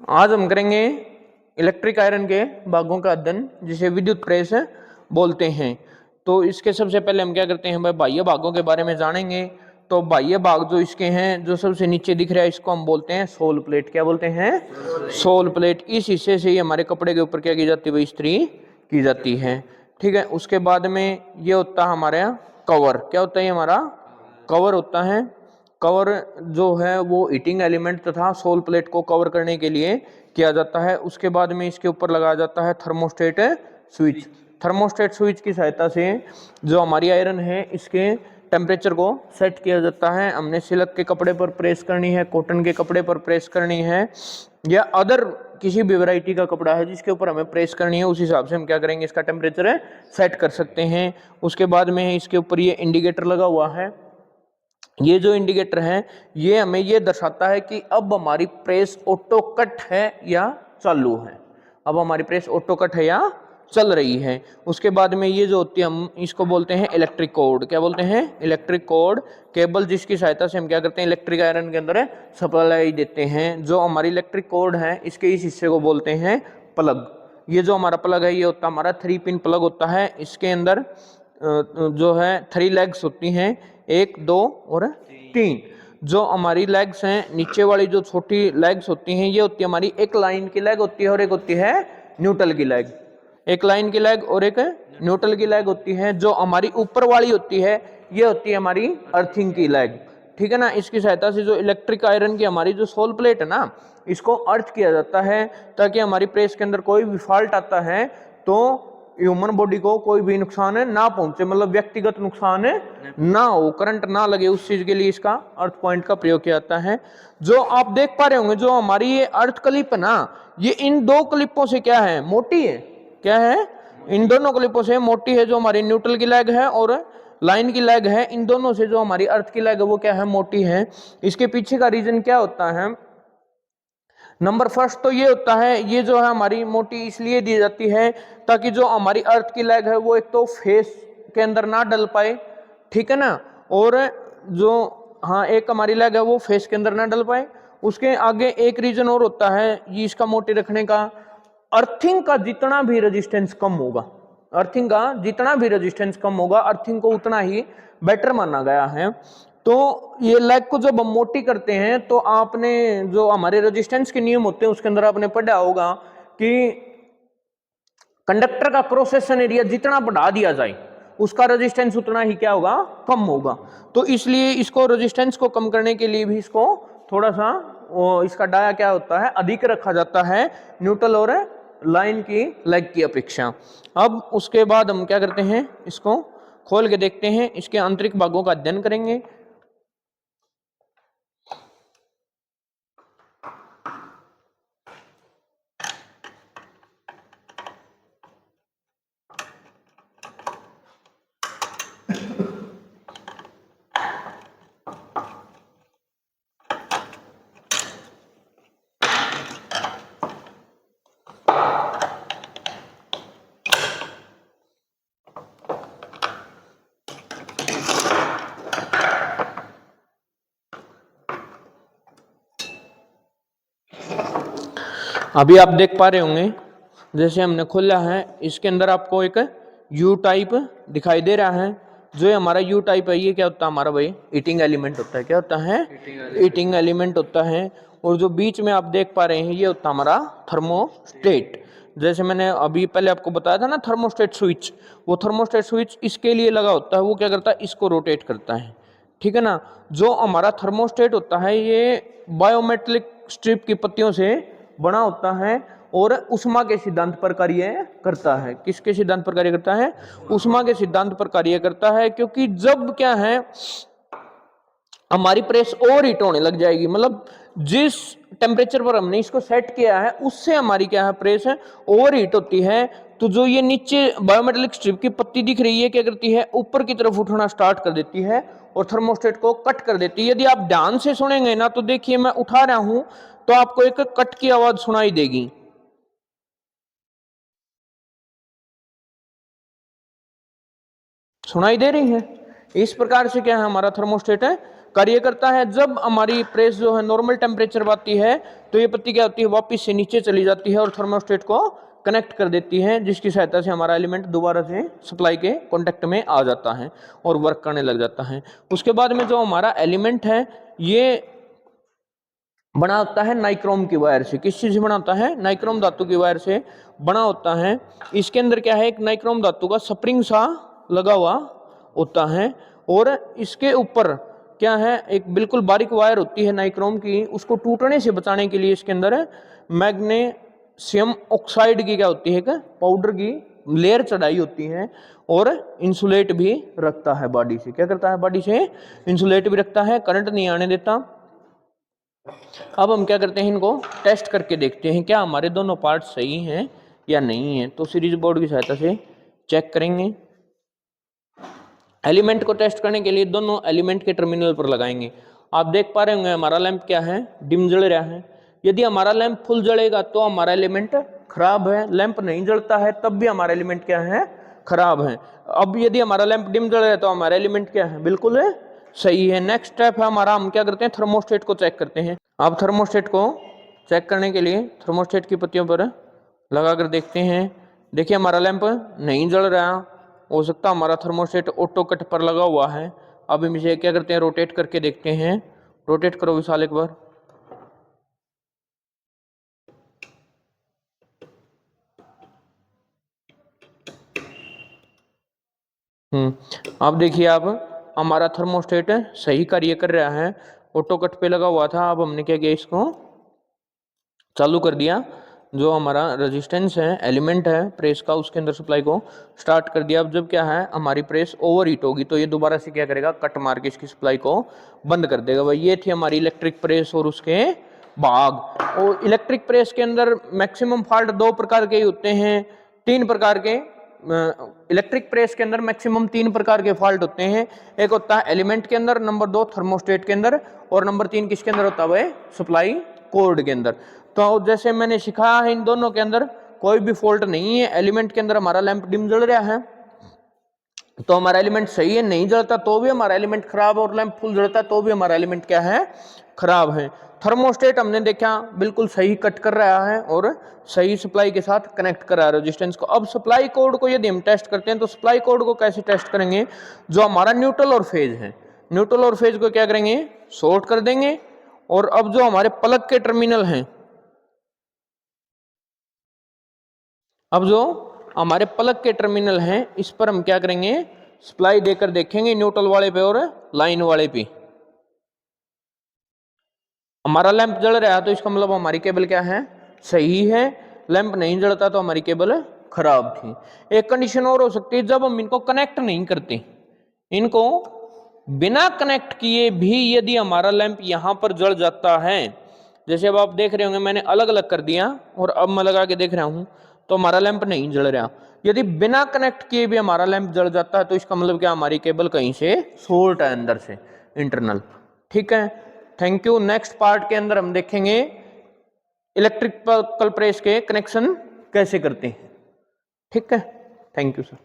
आज हम करेंगे इलेक्ट्रिक आयरन के भागों का अध्ययन जिसे विद्युत प्रेस बोलते हैं। तो इसके सबसे पहले हम क्या करते हैं भाई, बाह्य भागों के बारे में जानेंगे। तो बाह्य भाग जो इसके हैं, जो सबसे नीचे दिख रहा है, इसको हम बोलते हैं सोल प्लेट। क्या बोलते हैं? Soul plate. इस हिस्से से ही हमारे कपड़े के ऊपर क्या की जाती है भाई, इस्त्री की जाती है। ठीक है। उसके बाद में ये होता है हमारा कवर। क्या होता है? हमारा कवर होता है। कवर जो है वो हीटिंग एलिमेंट तथा सोल प्लेट को कवर करने के लिए किया जाता है। उसके बाद में इसके ऊपर लगाया जाता है थर्मोस्टेट स्विच। थर्मोस्टेट स्विच की सहायता से जो हमारी आयरन है इसके टेम्परेचर को सेट किया जाता है। हमने सिल्क के कपड़े पर प्रेस करनी है, कॉटन के कपड़े पर प्रेस करनी है, या अदर किसी भी वैरायटी का कपड़ा है जिसके ऊपर हमें प्रेस करनी है, उस हिसाब से हम क्या करेंगे, इसका टेम्परेचर सेट कर सकते हैं। उसके बाद में इसके ऊपर ये इंडिकेटर लगा हुआ है। ये जो इंडिकेटर है ये हमें ये दर्शाता है कि अब हमारी प्रेस ऑटो कट है या चालू है। अब हमारी प्रेस ऑटो कट है या चल रही है। उसके बाद में ये जो होती है, हम इसको बोलते हैं इलेक्ट्रिक कोड। क्या बोलते हैं? Electric code. केबल जिसकी सहायता से हम क्या करते हैं, इलेक्ट्रिक आयरन के अंदर सप्लाई देते हैं। जो हमारी इलेक्ट्रिक कोड है इसके इस हिस्से को बोलते हैं प्लग। ये जो हमारा प्लग है ये होता है हमारा 3 पिन प्लग होता है। इसके अंदर जो है 3 लेग्स होती हैं, 1, 2 और 3। जो हमारी लेग्स हैं, नीचे वाली जो छोटी लेग्स होती हैं ये होती है हमारी एक लाइन की लेग होती है और एक होती है न्यूट्रल की लेग। एक लाइन की लेग और एक न्यूट्रल की लेग होती है। जो हमारी ऊपर वाली होती है ये होती है हमारी अर्थिंग की लेग। ठीक है ना। इसकी सहायता से जो इलेक्ट्रिक आयरन की हमारी जो सोल प्लेट है ना, इसको अर्थ किया जाता है ताकि हमारी प्रेस के अंदर कोई भी फॉल्ट आता है तो ह्यूमन बॉडी को कोई भी नुकसान ना पहुंचे, मतलब व्यक्तिगत नुकसान ना हो, करंट ना लगे, उस चीज के लिए इसका अर्थ पॉइंट का प्रयोग किया जाता है। जो आप देख पा रहे होंगे, जो हमारी ये अर्थ क्लिप है ना, ये इन 2 क्लिपों से क्या है, मोटी है। क्या है? इन दोनों क्लिपों से मोटी है। जो हमारी न्यूट्रल की लेग है और लाइन की लेग है, इन दोनों से जो हमारी अर्थ की लेग है वो क्या है, मोटी है। इसके पीछे का रीजन क्या होता है? नंबर फर्स्ट तो ये होता है, ये जो है हमारी मोटी इसलिए दी जाती है ताकि जो हमारी अर्थ की लेग है वो एक तो फेस के अंदर ना डल पाए। ठीक है ना। और जो एक हमारी लेग है वो फेस के अंदर ना डल पाए। उसके आगे एक रीजन और होता है ये इसका मोटी रखने का, अर्थिंग का जितना भी रेजिस्टेंस कम होगा, अर्थिंग का जितना भी रेजिस्टेंस कम होगा, अर्थिंग को उतना ही बेटर माना गया है। तो ये लेग को जब हम मोटी करते हैं तो आपने जो हमारे रेजिस्टेंस के नियम होते हैं उसके अंदर आपने पढ़ा होगा कि कंडक्टर का क्रॉस सेक्शन एरिया जितना बढ़ा दिया जाए उसका रेजिस्टेंस उतना ही क्या होगा, कम होगा। तो इसलिए इसको रेजिस्टेंस को कम करने के लिए भी इसको थोड़ा सा इसका डाया क्या होता है, अधिक रखा जाता है न्यूट्रल और लाइन की लेग की अपेक्षा। अब उसके बाद हम क्या करते हैं, इसको खोल के देखते हैं, इसके आंतरिक भागों का अध्ययन करेंगे। अभी आप देख पा रहे होंगे, जैसे हमने खोला है, इसके अंदर आपको एक यू टाइप दिखाई दे रहा है। जो हमारा यू टाइप है ये क्या होता है हमारा भाई, हीटिंग एलिमेंट होता है। क्या होता है? हीटिंग एलिमेंट होता है। और जो बीच में आप देख पा रहे हैं ये होता है हमारा थर्मोस्टेट। जैसे मैंने अभी पहले आपको बताया था ना, थर्मोस्टेट स्विच, वो थर्मोस्टेट स्विच इसके लिए लगा होता है। वो क्या करता है, इसको रोटेट करता है। ठीक है ना। जो हमारा थर्मोस्टेट होता है ये बायोमेट्रिक स्ट्रिप की पत्तियों से बना होता है और उष्मा के सिद्धांत पर कार्य करता है। किसके सिद्धांत पर कार्य करता है? उष्मा के सिद्धांत पर कार्य करता है। क्योंकि जब क्या है, हमारी प्रेस ओवर हीट होने लग जाएगी, मतलब जिस टेम्परेचर पर हमने इसको सेट किया है उससे हमारी क्या है, प्रेस है ओवर हीट होती है। तो जो ये नीचे बायोमेटालिक स्ट्रिप की पत्ती दिख रही है क्या करती है, ऊपर की तरफ उठना स्टार्ट कर देती है और थर्मोस्टेट को कट कर देती है। यदि आप ध्यान से सुनेंगे ना तो देखिए मैं उठा रहा हूं तो आपको एक कट की आवाज सुनाई देगी। सुनाई दे रही है? इस प्रकार से क्या है, हमारा थर्मोस्टेट है कार्य करता है। जब हमारी प्रेस जो है नॉर्मल टेम्परेचर पर आती है तो ये पत्ती क्या होती है, वापस से नीचे चली जाती है और थर्मोस्टेट को कनेक्ट कर देती है, जिसकी सहायता से हमारा एलिमेंट दोबारा से सप्लाई के कांटेक्ट में आ जाता है और वर्क करने लग जाता है। उसके बाद में जो हमारा एलिमेंट है ये बना होता है नाइक्रोम की वायर से। किस चीज से बना होता है? नाइक्रोम धातु की वायर से बना होता है। इसके अंदर क्या है, एक नाइक्रोम धातु का स्प्रिंग सा लगा हुआ होता है और इसके ऊपर क्या है, एक बिल्कुल बारीक वायर होती है नाइक्रोम की। उसको टूटने से बचाने के लिए इसके अंदर मैग्नीशियम ऑक्साइड की क्या होती है, पाउडर की लेयर चढ़ाई होती है और इंसुलेट भी रखता है बॉडी से। क्या करता है? बॉडी से इंसुलेट भी रखता है, करंट नहीं आने देता। अब हम क्या करते हैं, इनको टेस्ट करके देखते हैं क्या हमारे दोनों पार्ट सही हैं या नहीं है। तो सीरीज बोर्ड की सहायता से चेक करेंगे। एलिमेंट को टेस्ट करने के लिए दोनों एलिमेंट के टर्मिनल पर लगाएंगे। आप देख पा रहे होंगे हमारा लैंप क्या है, डिम जल रहा है। यदि हमारा लैंप फुल जलेगा तो हमारा एलिमेंट खराब है, लैंप नहीं जलता है तब भी हमारा एलिमेंट क्या है, खराब है। अब यदि हमारा लैंप डिम जल रहा है तो हमारा एलिमेंट क्या है, बिल्कुल सही है। नेक्स्ट स्टेप है हमारा, हम क्या करते हैं, थर्मोस्टेट को चेक करते हैं। आप थर्मोस्टेट को चेक करने के लिए थर्मोस्टेट की पत्तियों पर लगा कर देखते हैं। देखिए हमारा लैंप नहीं जल रहा, हो सकता हमारा थर्मोस्टेट ऑटो कट पर लगा हुआ है। अब हम इसे क्या करते हैं, रोटेट करके देखते हैं। रोटेट करो विशाल एक बार। अब देखिए, अब हमारा थर्मोस्टेट सही कार्य कर रहा है, ऑटो कट पे लगा हुआ था। अब हमने क्या किया, इसको चालू कर दिया। जो हमारा रेजिस्टेंस है, एलिमेंट है प्रेस का, उसके अंदर सप्लाई को स्टार्ट कर दिया। अब जब क्या है, हमारी प्रेस ओवर हीट होगी तो ये दोबारा से क्या करेगा, कट मार के इसकी सप्लाई को बंद कर देगा। भाई ये थी हमारी इलेक्ट्रिक प्रेस और उसके भाग। और इलेक्ट्रिक प्रेस के अंदर मैक्सिमम फॉल्ट दो प्रकार के होते हैं, तीन प्रकार के। इलेक्ट्रिक प्रेस के अंदर मैक्सिमम तीन प्रकार के फॉल्ट होते हैं। एक होता है एलिमेंट के अंदर, नंबर दो थर्मोस्टेट के अंदर, और नंबर तीन किसके अंदर होता है, सप्लाई कोड के अंदर। तो जैसे मैंने सिखाया है, इन दोनों के अंदर कोई भी फॉल्ट नहीं है। एलिमेंट के अंदर हमारा लैंप डिम जल रहा है तो हमारा एलिमेंट सही है, नहीं जलता तो भी हमारा एलिमेंट खराब है, और लैंप फुल जलता तो भी हमारा एलिमेंट क्या है, खराब है। थर्मोस्टेट हमने देखा बिल्कुल सही कट कर रहा है और सही सप्लाई के साथ कनेक्ट कर रहा है रेजिस्टेंस को। अब सप्लाई कोड को यदि हम टेस्ट करते हैं तो सप्लाई कोड को कैसे टेस्ट करेंगे, जो हमारा न्यूट्रल और फेज है, न्यूट्रल और फेज को क्या करेंगे, शॉर्ट कर देंगे। और अब जो हमारे प्लग के टर्मिनल हैं, अब जो हमारे प्लग के टर्मिनल हैं, इस पर हम क्या करेंगे, सप्लाई देकर देखेंगे न्यूट्रल वाले पे और लाइन वाले पे। हमारा लैंप जल रहा है तो इसका मतलब हमारी केबल क्या है, सही है। लैंप नहीं जलता तो हमारी केबल खराब थी। एक कंडीशन और हो सकती है, जब हम इनको कनेक्ट नहीं करते, इनको बिना कनेक्ट किए भी यदि हमारा लैंप यहां पर जल जाता है, जैसे अब आप देख रहे होंगे मैंने अलग अलग कर दिया और अब मैं लगा के देख रहा हूं तो हमारा लैंप नहीं जल रहा। यदि बिना कनेक्ट किए भी हमारा लैंप जल जाता है तो इसका मतलब क्या, हमारी केबल कहीं से शॉर्ट है अंदर से, इंटरनल। ठीक है, थैंक यू। नेक्स्ट पार्ट के अंदर हम देखेंगे इलेक्ट्रिकल प्रेस के कनेक्शन कैसे करते हैं। ठीक है, थैंक यू सर।